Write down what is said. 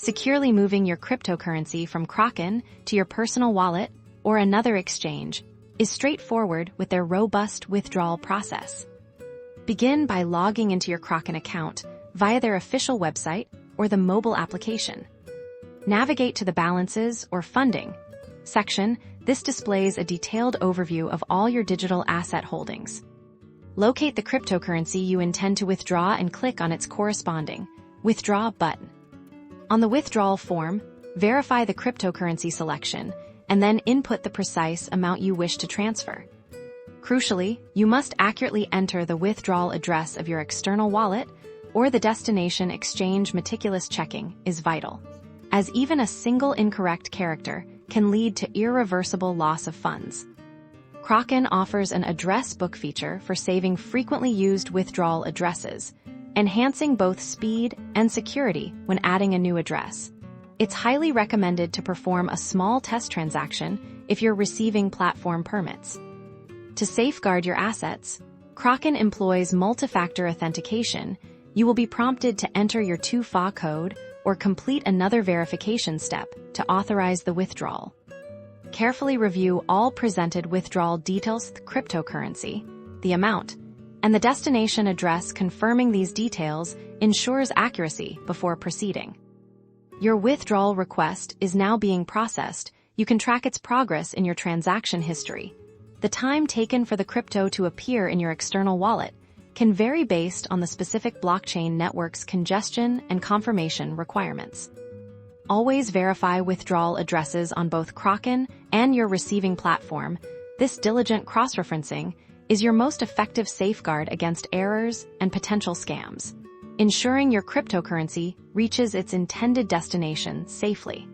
Securely moving your cryptocurrency from Kraken to your personal wallet or another exchange is straightforward with their robust withdrawal process. Begin by logging into your Kraken account via their official website or the mobile application. Navigate to the Balances or Funding section. This displays a detailed overview of all your digital asset holdings. Locate the cryptocurrency you intend to withdraw and click on its corresponding Withdraw button. On the withdrawal form, verify the cryptocurrency selection and then input the precise amount you wish to transfer. Crucially, you must accurately enter the withdrawal address of your external wallet or the destination exchange. Meticulous checking is vital, as even a single incorrect character can lead to irreversible loss of funds. Kraken offers an address book feature for saving frequently used withdrawal addresses, enhancing both speed and security when adding a new address. It's highly recommended to perform a small test transaction if you're receiving platform permits. To safeguard your assets, Kraken employs multi-factor authentication. You will be prompted to enter your 2FA code or complete another verification step to authorize the withdrawal. Carefully review all presented withdrawal details: the cryptocurrency, the amount, and the destination address. Confirming these details ensures accuracy before proceeding. Your withdrawal request is now being processed. You can track its progress in your transaction history. The time taken for the crypto to appear in your external wallet can vary based on the specific blockchain network's congestion and confirmation requirements. Always verify withdrawal addresses on both Kraken and your receiving platform. This diligent cross-referencing is your most effective safeguard against errors and potential scams, ensuring your cryptocurrency reaches its intended destination safely.